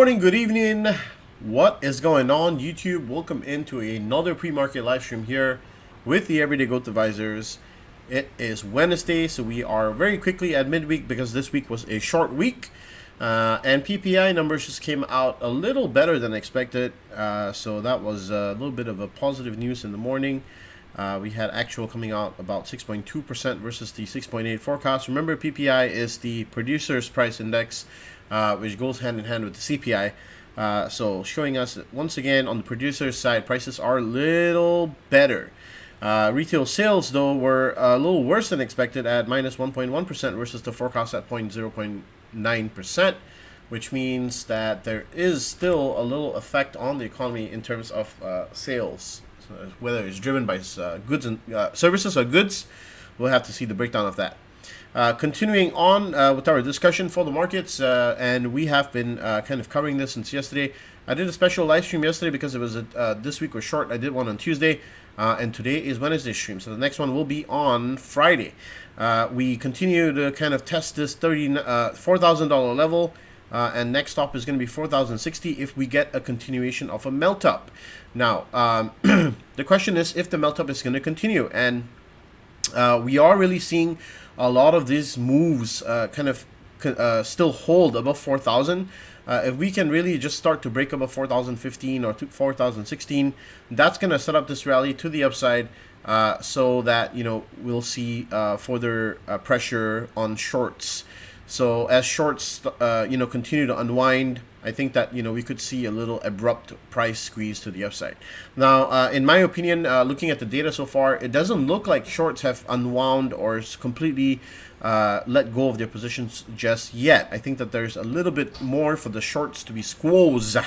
morning, good evening. What is going on, YouTube? Welcome into another pre-market live stream here with the Everyday Growth Advisors. It is Wednesday, so we are very quickly at midweek because this week was a short week. And PPI numbers just came out a little better than expected. So that was a little bit of a positive news in the morning. We had actual coming out about 6.2% versus the 6.8 forecast. Remember, PPI is the producer's price index, which goes hand in hand with the CPI. So showing us that once again on the producer's side, prices are a little better. Retail sales, though, were a little worse than expected at minus 1.1% versus the forecast at 0.9%, which means that there is still a little effect on the economy in terms of sales. So whether it's driven by goods and services or goods, we'll have to see the breakdown of that. Continuing on with our discussion for the markets, and we have been kind of covering this since yesterday. I did a special live stream yesterday because it was this week was short. I did one on Tuesday, and today is Wednesday stream. So the next one will be on Friday. We continue to kind of test this $4,000 level, and next stop is going to be 4,060 if we get a continuation of a melt up. Now, the question is if the melt up is going to continue, and we are really seeing a lot of these moves still hold above 4,000. If we can really just start to break above 4,015 or 4,016, that's going to set up this rally to the upside, so that we'll see further pressure on shorts. So as shorts continue to unwind, I think that we could see a little abrupt price squeeze to the upside. Now, in my opinion, looking at the data so far, it doesn't look like shorts have unwound or completely let go of their positions just yet. I think that there's a little bit more for the shorts to be squeezed.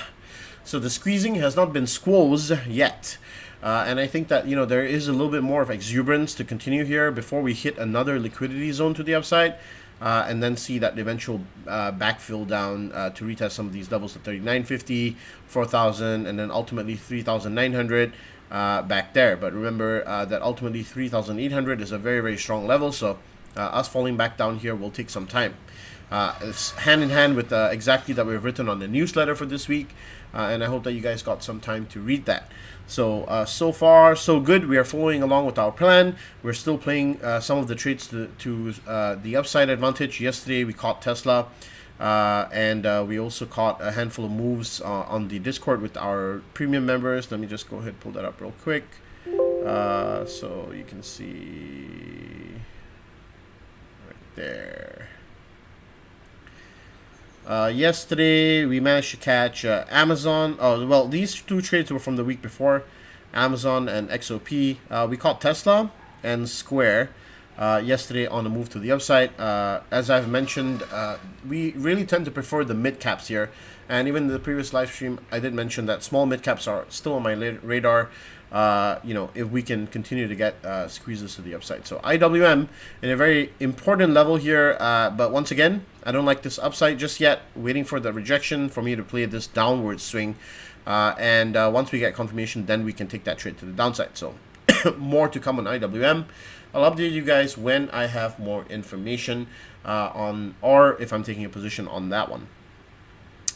So the squeezing has not been squeezed yet. And I think that there is a little bit more of exuberance to continue here before we hit another liquidity zone to the upside. And then see that eventual backfill down to retest some of these levels at 39.50, 4,000, and then ultimately 3,900 back there. But remember that ultimately 3,800 is a very, very strong level. So us falling back down here will take some time. It's hand in hand with exactly that we've written on the newsletter for this week. And I hope that you guys got some time to read that. So, so far, so good. We are following along with our plan. We're still playing some of the trades to the upside advantage. Yesterday, we caught Tesla, and we also caught a handful of moves on the Discord with our premium members. Let me just go ahead and pull that up real quick. So you can see right there. Yesterday we managed to catch Amazon. Oh well, these two trades were from the week before, Amazon and XOP. We caught Tesla and Square yesterday on the move to the upside. As I've mentioned, we really tend to prefer the mid caps here, and even in the previous live stream I did mention that small mid caps are still on my radar. If we can continue to get squeezes to the upside. So IWM in a very important level here, but once again, I don't like this upside just yet. Waiting for the rejection for me to play this downward swing, and once we get confirmation, then we can take that trade to the downside. So more to come on IWM. I'll update you guys when I have more information on, or if I'm taking a position on that one.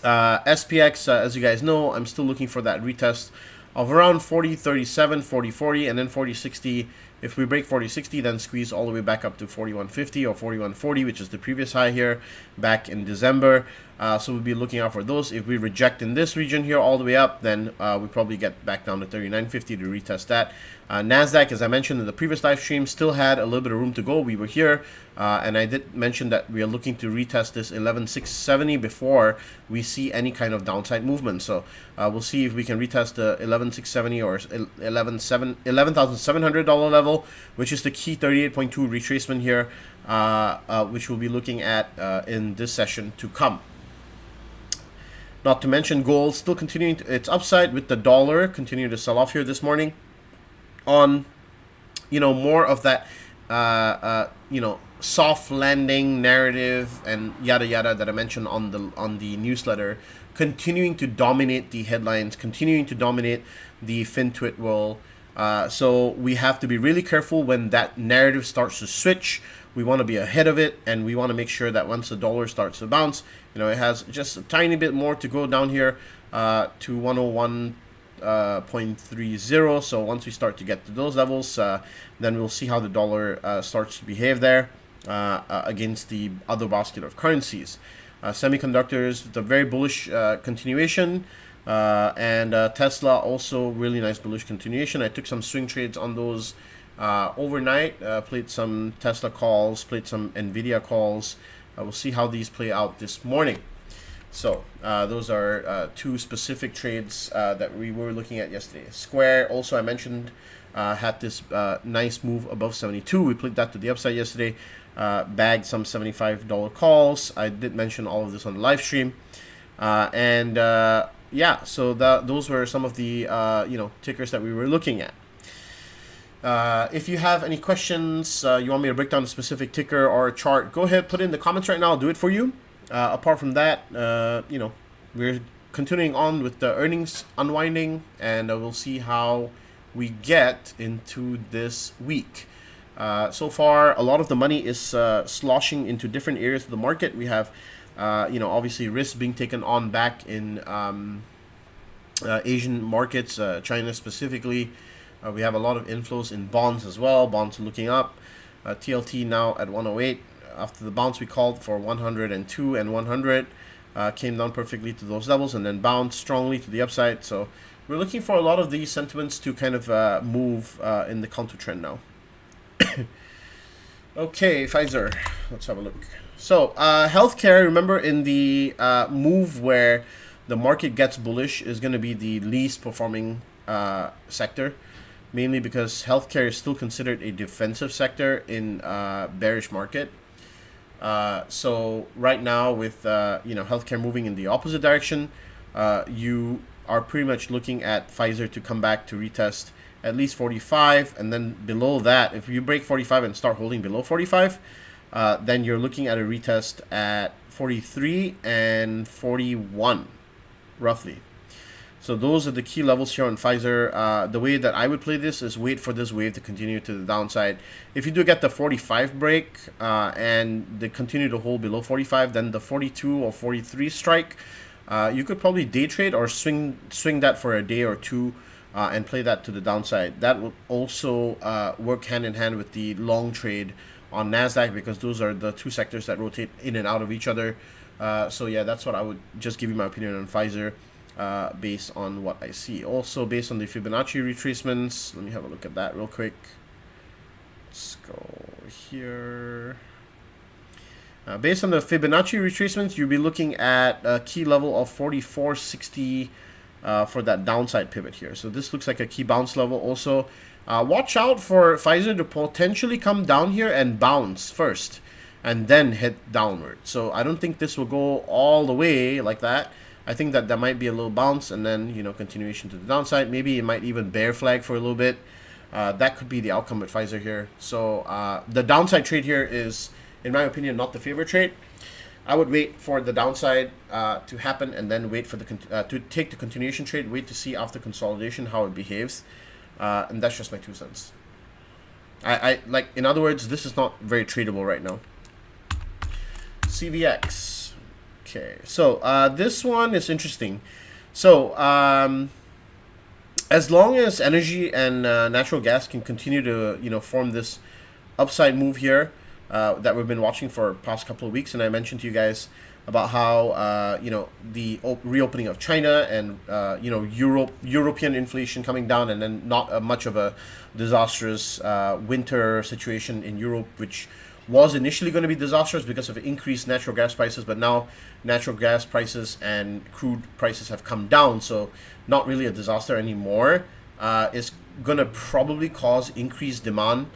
SPX, as you guys know, I'm still looking for that retest of around 40.37, 40.40, and then 40.60. If we break 40.60, then squeeze all the way back up to 41.50 or 41.40, which is the previous high here back in December. So we'll be looking out for those. If we reject in this region here all the way up, then we probably get back down to 39.50 to retest that. NASDAQ, as I mentioned in the previous live stream, still had a little bit of room to go. We were here, and I did mention that we are looking to retest this 11,670 before we see any kind of downside movement. So we'll see if we can retest the 11,670 or $11,700 level, which is the key 38.2 retracement here, which we'll be looking at in this session to come. Not to mention gold still continuing its upside with the dollar continuing to sell off here this morning on more of that soft landing narrative and yada yada that I mentioned on the newsletter, continuing to dominate the headlines, continuing to dominate the FinTwit world. So we have to be really careful when that narrative starts to switch, we want to be ahead of it, and we want to make sure that once the dollar starts to bounce, it has just a tiny bit more to go down here to 101.30. So once we start to get to those levels, then we'll see how the dollar starts to behave there against the other basket of currencies. Semiconductors, the very bullish continuation, and Tesla also really nice bullish continuation. I took some swing trades on those overnight, played some Tesla calls, played some Nvidia calls. We'll see how these play out this morning. So those are two specific trades that we were looking at yesterday. Square, also I mentioned, had this nice move above 72. We played that to the upside yesterday. Bagged some $75 calls. I did mention all of this on the live stream. Yeah, so those were some of the tickers that we were looking at. If you have any questions, you want me to break down a specific ticker or a chart, go ahead, put it in the comments right now. I'll do it for you. Apart from that, we're continuing on with the earnings unwinding, and we'll see how we get into this week. So far, a lot of the money is sloshing into different areas of the market. We have, obviously risks being taken on back in Asian markets, China specifically. We have a lot of inflows in bonds as well. Bonds are looking up. TLT now at 108. After the bounce we called for 102 and 100, came down perfectly to those levels and then bounced strongly to the upside. So we're looking for a lot of these sentiments to kind of move in the counter trend now. Okay, Pfizer, let's have a look. So healthcare, remember, in the move where the market gets bullish, is going to be the least performing sector, mainly because healthcare is still considered a defensive sector in bearish market. So right now with healthcare moving in the opposite direction, you are pretty much looking at Pfizer to come back to retest at least 45, and then below that, if you break 45 and start holding below 45, then you're looking at a retest at 43 and 41 roughly. So those are the key levels here on Pfizer. The way that I would play this is wait for this wave to continue to the downside. If you do get the 45 break and they continue to hold below 45, then the 42 or 43 strike, you could probably day trade or swing that for a day or two and play that to the downside. That will also work hand in hand with the long trade on NASDAQ, because those are the two sectors that rotate in and out of each other. So yeah, that's what I would just give you my opinion on Pfizer. Based on what I see. Also based on the Fibonacci retracements, let me have a look at that real quick. Let's go here. Based on the Fibonacci retracements, you'll be looking at a key level of 44.60 for that downside pivot here. So this looks like a key bounce level also. Watch out for Pfizer to potentially come down here and bounce first and then head downward. So I don't think this will go all the way like that. I think that there might be a little bounce and then, continuation to the downside. Maybe it might even bear flag for a little bit. That could be the outcome with Pfizer here. So the downside trade here is, in my opinion, not the favorite trade. I would wait for the downside to happen and then wait for the to take the continuation trade. Wait to see after consolidation how it behaves, and that's just my 2 cents. I like, in other words, this is not very tradable right now. CVX. Okay, so this one is interesting. So as long as energy and natural gas can continue to form this upside move here that we've been watching for the past couple of weeks, and I mentioned to you guys about how the reopening of China and European inflation coming down, and then not much of a disastrous winter situation in Europe, which was initially going to be disastrous because of increased natural gas prices, but now natural gas prices and crude prices have come down, so not really a disaster anymore. It's going to probably cause increased demand.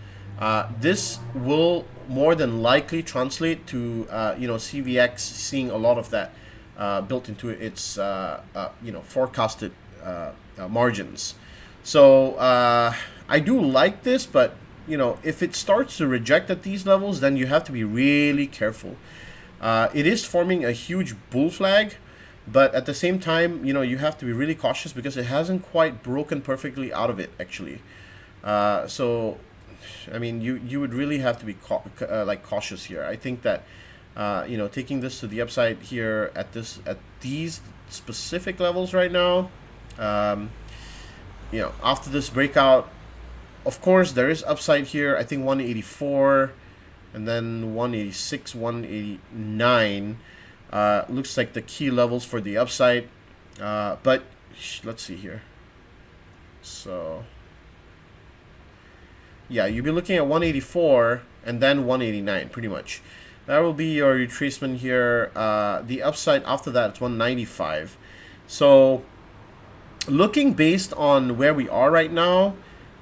This will more than likely translate to CVX seeing a lot of that built into its forecasted margins. So I do like this, but if it starts to reject at these levels, then you have to be really careful. It is forming a huge bull flag, but at the same time, you have to be really cautious because it hasn't quite broken perfectly out of it, actually. So I mean, you would really have to be like cautious here. I think that you know, taking this to the upside here at these specific levels right now, you know, after this breakout, of course there is upside here. I think 184 and then 186, 189 looks like the key levels for the upside. But let's see here. So yeah, you'll be looking at 184 and then 189 pretty much. That will be your retracement here. The upside after that, it's 195. So looking based on where we are right now,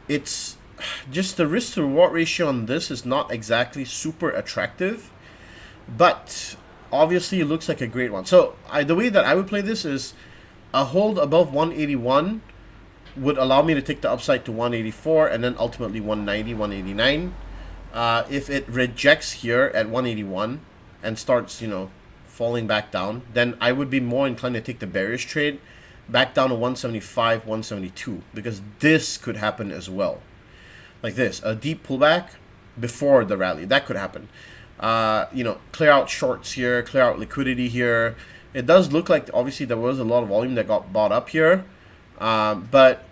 it's just the risk to reward ratio on this is not exactly super attractive, but obviously it looks like a great one. So the way that I would play this is a hold above 181 would allow me to take the upside to 184 and then ultimately 190, 189. If it rejects here at 181 and starts, you know, falling back down, then I would be more inclined to take the bearish trade back down to 175, 172, because this could happen as well. Like this, a deep pullback before the rally, that could happen. You know, clear out shorts here, clear out liquidity here. It does look like obviously there was a lot of volume that got bought up here, but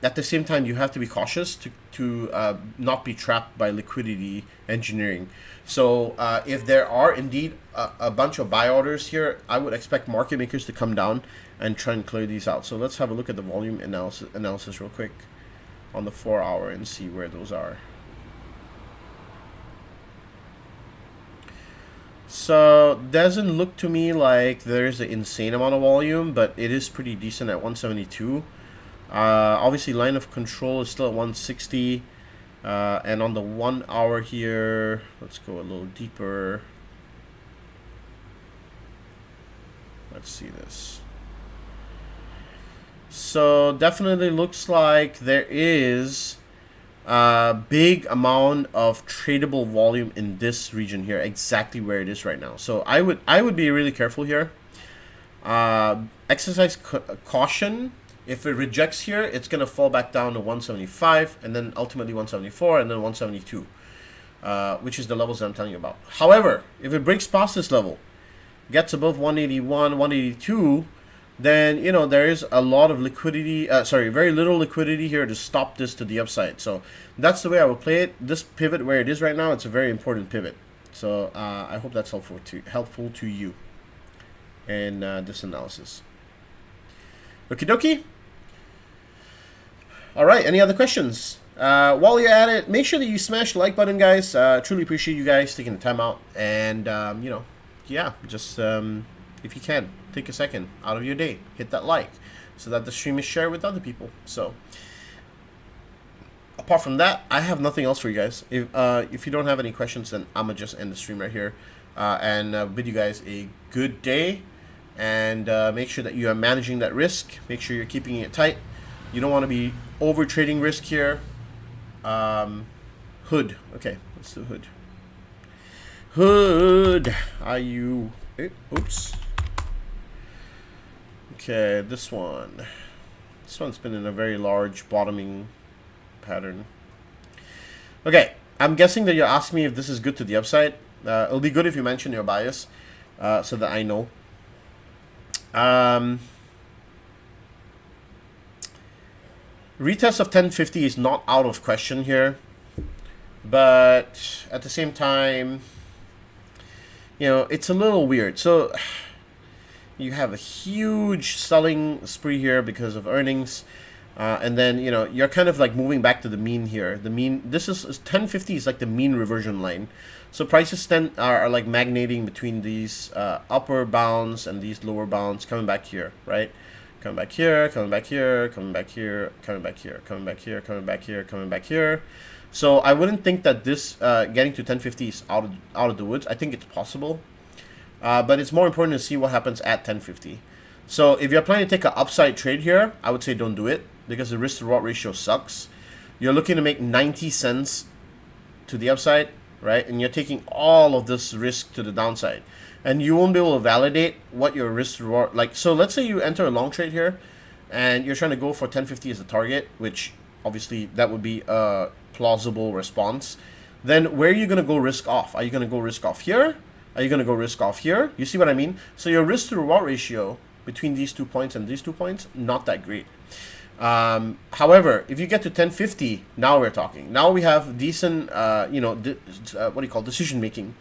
at the same time you have to be cautious to not be trapped by liquidity engineering. So if there are indeed a bunch of buy orders here, I would expect market makers to come down and try and clear these out. So let's have a look at the volume analysis real quick on the 4 hour and see where those are. So doesn't look to me like there's an insane amount of volume, but it is pretty decent at 172. Obviously line of control is still at 160, and on the 1 hour here, let's go a little deeper. Let's see this. So definitely looks like there is a big amount of tradable volume in this region here, exactly where it is right now. So I would be really careful here. Exercise caution. If it rejects here, it's going to fall back down to 175 and then ultimately 174 and then 172, which is the levels that I'm telling you about. However, if it breaks past this level, gets above 181, 182, then, you know, there is a lot of liquidity, very little liquidity here to stop this to the upside. So that's the way I will play it. This pivot where it is right now, it's a very important pivot. So I hope that's helpful to you in this analysis. Okie dokie. All right, any other questions? While you're at it, make sure that you smash the like button, guys. Truly appreciate you guys taking the time out. And, you know, yeah, just if you can, take a second out of your day, hit that like so that the stream is shared with other people. So, apart from that, I have nothing else for you guys. If you don't have any questions, then I'm going to just end the stream right here. And bid you guys a good day. And make sure that you are managing that risk. Make sure you're keeping it tight. You don't want to be over trading risk here. Hood. Okay, let's do hood. Hood. Are you? Oops. Okay, this one. This one's been in a very large bottoming pattern. Okay, I'm guessing that you're asking me if this is good to the upside. It'll be good if you mention your bias, so that I know. Retest of 1050 is not out of question here, but at the same time, you know, it's a little weird. So you have a huge selling spree here because of earnings, and then, you know, you're kind of like moving back to the mean here. The mean, this is 1050 is like the mean reversion line. So prices are like magnating between these upper bounds and these lower bounds, coming back here, right? Coming back here, coming back here, coming back here, coming back here, coming back here, coming back here, coming back here. So I wouldn't think that this getting to 1050 is out of the woods. I think it's possible, but it's more important to see what happens at 1050. So if you're planning to take an upside trade here, I would say don't do it because the risk to reward ratio sucks. You're looking to make 90 cents to the upside, right? And you're taking all of this risk to the downside. And you won't be able to validate what your risk reward, like, so let's say you enter a long trade here and you're trying to go for 1050 as a target, which obviously that would be a plausible response, then where are you going to go risk off? Are you going to go risk off here? Are you going to go risk off here? You see what I mean? So your risk to reward ratio between these 2 points and these 2 points, not that great. However, if you get to 1050, now we're talking. Now we have decent, decision making.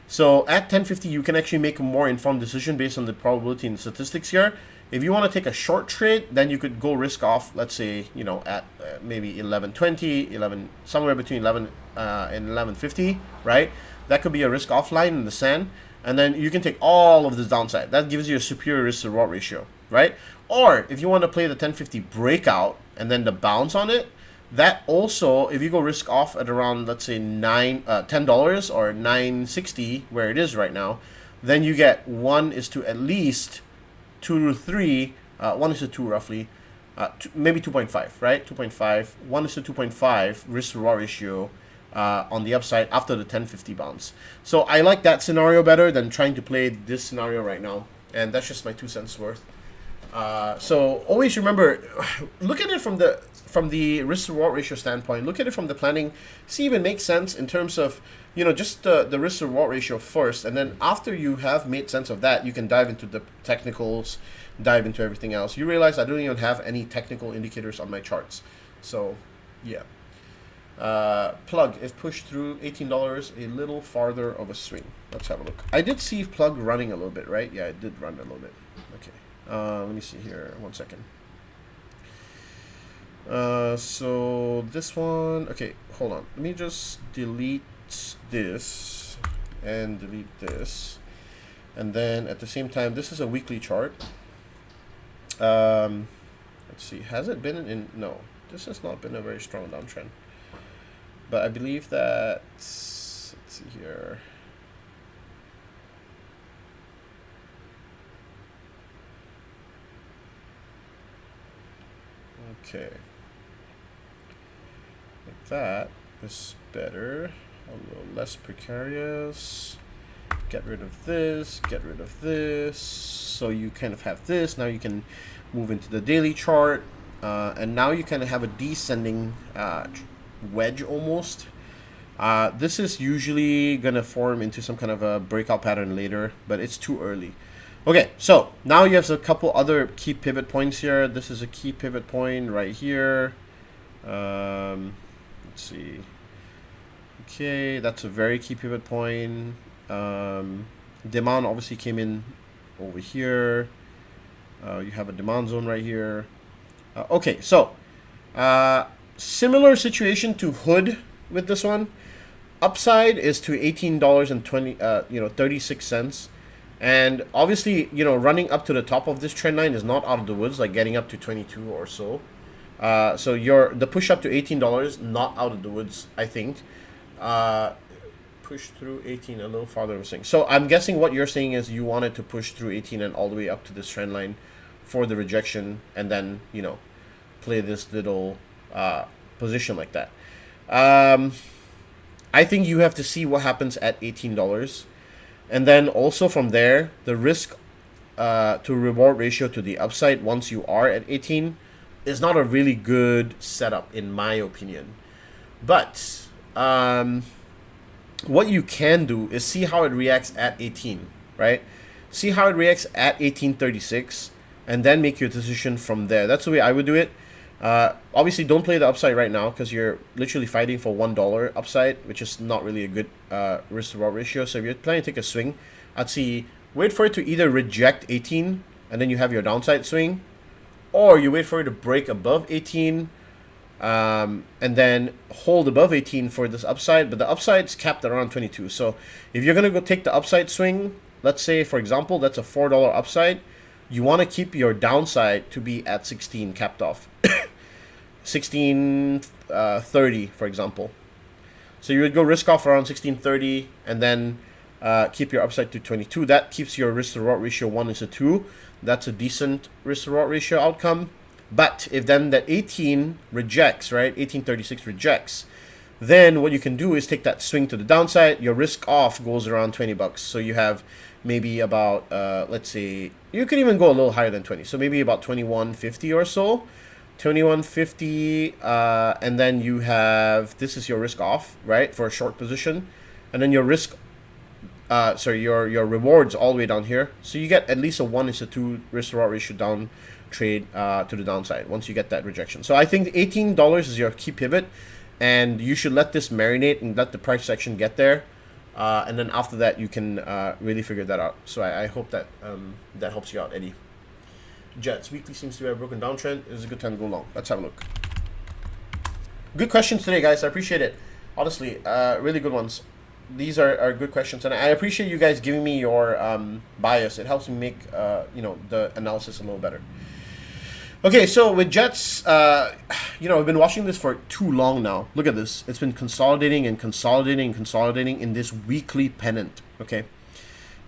So at 1050, you can actually make a more informed decision based on the probability and statistics here. If you want to take a short trade, then you could go risk off, let's say, at maybe 1120, somewhere between 11 and 1150, right? That could be a risk off line in the sand. And then you can take all of this downside. That gives you a superior risk to reward ratio, right? Or if you want to play the 1050 breakout and then the bounce on it, that also, if you go risk off at around, let's say $10 or $9.60, where it is right now, then you get 1 is to at least 2 to 3, 1 is to 2 roughly, maybe 2.5, right? 2.5, 1 is to 2.5 risk to reward ratio on the upside after the 1050 bounce. So I like that scenario better than trying to play this scenario right now, and that's just my 2 cents worth. So always remember, look at it from the risk to reward ratio standpoint. Look at it from the planning. See if it makes sense in terms of just the risk to reward ratio first, and then after you have made sense of that, you can dive into the technicals, dive into everything else. You realize I don't even have any technical indicators on my charts. So yeah. Plug, if pushed through $18, a little farther of a swing. Let's have a look. I did see plug running a little bit, right? Yeah, it did run a little bit. Okay. Let me see here. 1 second. So this one. Okay, hold on. Let me just delete this and delete this, and then at the same time, this is a weekly chart. Let's see. Has it been in? No, this has not been a very strong downtrend. But I believe that. Let's see here. Okay. Like that is better. A little less precarious. Get rid of this. Get rid of this. So you kind of have this. Now you can move into the daily chart. And now you kind of have a descending wedge almost. This is usually going to form into some kind of a breakout pattern later, but it's too early. Okay, so now you have a couple other key pivot points here. This is a key pivot point right here. Let's see. Okay, that's a very key pivot point. Demand obviously came in over here. You have a demand zone right here. Okay, so similar situation to Hood with this one. Upside is to $18.36. And obviously, running up to the top of this trend line is not out of the woods, like getting up to 22 or so. So the push up to $18, not out of the woods, I think. Push through 18 a little farther of a thing. So I'm guessing what you're saying is you wanted to push through 18 and all the way up to this trend line for the rejection, and then, play this little position like that. I think you have to see what happens at $18. And then also from there, the risk to reward ratio to the upside once you are at 18 is not a really good setup in my opinion. But what you can do is see how it reacts at 18, right? See how it reacts at 18.36 and then make your decision from there. That's the way I would do it. Obviously, don't play the upside right now because you're literally fighting for $1 upside, which is not really a good risk to reward ratio. So if you're planning to take a swing, I'd see wait for it to either reject 18 and then you have your downside swing, or you wait for it to break above 18 and then hold above 18 for this upside. But the upside's capped at around 22. So if you're gonna go take the upside swing, let's say for example that's a $4 upside, you want to keep your downside to be at 16 capped off. 16.30 for example. So you would go risk off around 16.30 and then keep your upside to 22. That keeps your risk to reward ratio 1:2. That's a decent risk to reward ratio outcome. But if then that 18 rejects, right, 18.36 rejects, then what you can do is take that swing to the downside. Your risk off goes around $20. So you have maybe about let's say you could even go a little higher than 20, so maybe about 21.50 or so. 2150, and then you have, this is your risk off, right, for a short position, and then your risk, your rewards all the way down here. So you get at least a 1:2 risk reward ratio down trade to the downside once you get that rejection. So I think $18 is your key pivot, and you should let this marinate and let the price action get there, and then after that you can really figure that out. So I hope that that helps you out, Eddie. Jets weekly seems to be a broken downtrend. It's a good time to go long. Let's have a look. Good questions today, guys. I appreciate it. Honestly, really good ones. These are good questions, and I appreciate you guys giving me your bias. It helps me make the analysis a little better. Okay, so with Jets, I've been watching this for too long now. Look at this. It's been consolidating and consolidating and consolidating in this weekly pennant. Okay,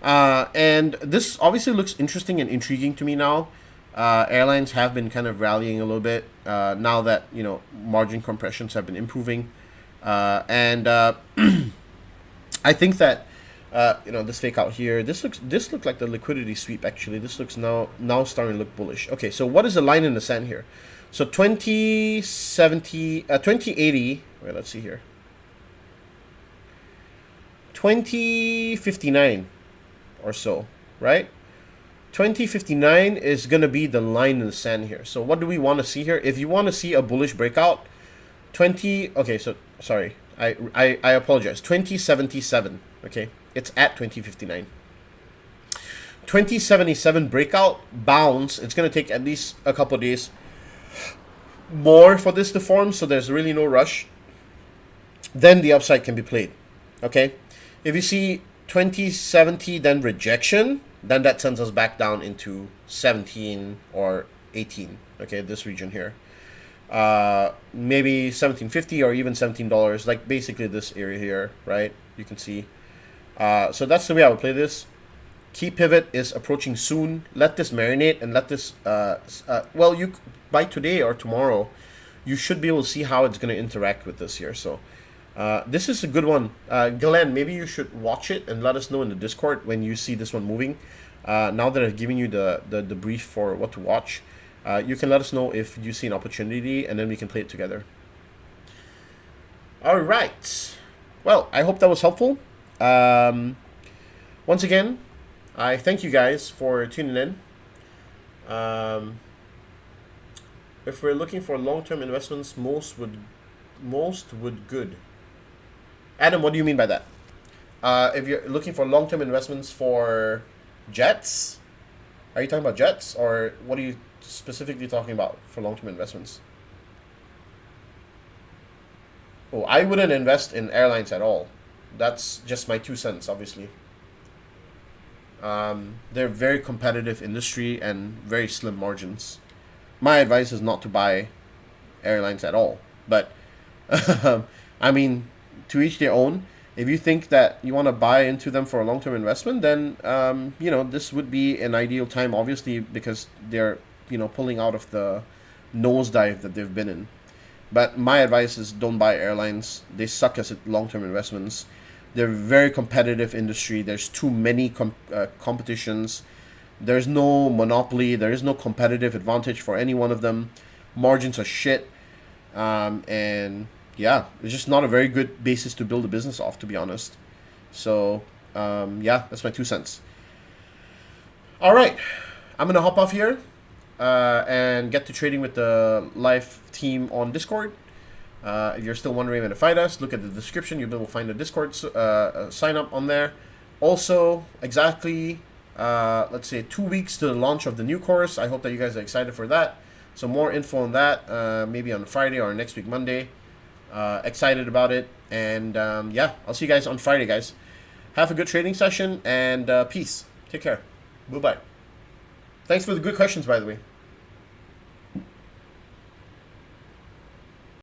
and this obviously looks interesting and intriguing to me now. Airlines have been kind of rallying a little bit now that margin compressions have been improving, and I think that this fake out here, this looks like the liquidity sweep. Actually, this looks now starting to look bullish. Okay, so what is the line in the sand here? So 2080. Wait, let's see here. 2059 or so, right? 2059 is going to be the line in the sand here. So what do we want to see here? If you want to see a bullish breakout, okay, so sorry, I apologize. 2077, okay? It's at 2059. 2077 breakout bounce, it's going to take at least a couple of days more for this to form, so there's really no rush. Then the upside can be played, okay? If you see 2070 then rejection, then that sends us back down into 17 or 18, okay, this region here. Maybe 1750 or even $17, like basically this area here, right? You can see. So that's the way I would play this. Key pivot is approaching soon. Let this marinate and let this, you by today or tomorrow, you should be able to see how it's going to interact with this here. So this is a good one. Glenn, maybe you should watch it and let us know in the Discord when you see this one moving. Now that I've given you the brief for what to watch, you can let us know if you see an opportunity, and then we can play it together. All right. Well, I hope that was helpful. Once again, I thank you guys for tuning in. If we're looking for long-term investments, most would good. Adam, what do you mean by that? If you're looking for long-term investments for Jets, are you talking about Jets, or what are you specifically talking about for long-term investments? Oh, I wouldn't invest in airlines at all. That's just my 2 cents, obviously. They're very competitive industry and very slim margins. My advice is not to buy airlines at all. But, I mean, to each their own. If you think that you want to buy into them for a long-term investment, then, this would be an ideal time, obviously, because they're, pulling out of the nosedive that they've been in. But my advice is don't buy airlines. They suck as long-term investments. They're a very competitive industry. There's too many competitions. There's no monopoly. There is no competitive advantage for any one of them. Margins are shit. And yeah, it's just not a very good basis to build a business off, to be honest. So, that's my 2 cents. All right. I'm going to hop off here and get to trading with the live team on Discord. If you're still wondering where to find us, look at the description. You'll be able to find the Discord sign up on there. Also, exactly, let's say 2 weeks to the launch of the new course. I hope that you guys are excited for that. So more info on that, maybe on Friday or next week, Monday. Excited about it. And I'll see you guys on Friday, guys. Have a good trading session, and peace. Take care. Bye-bye. Thanks for the good questions, by the way.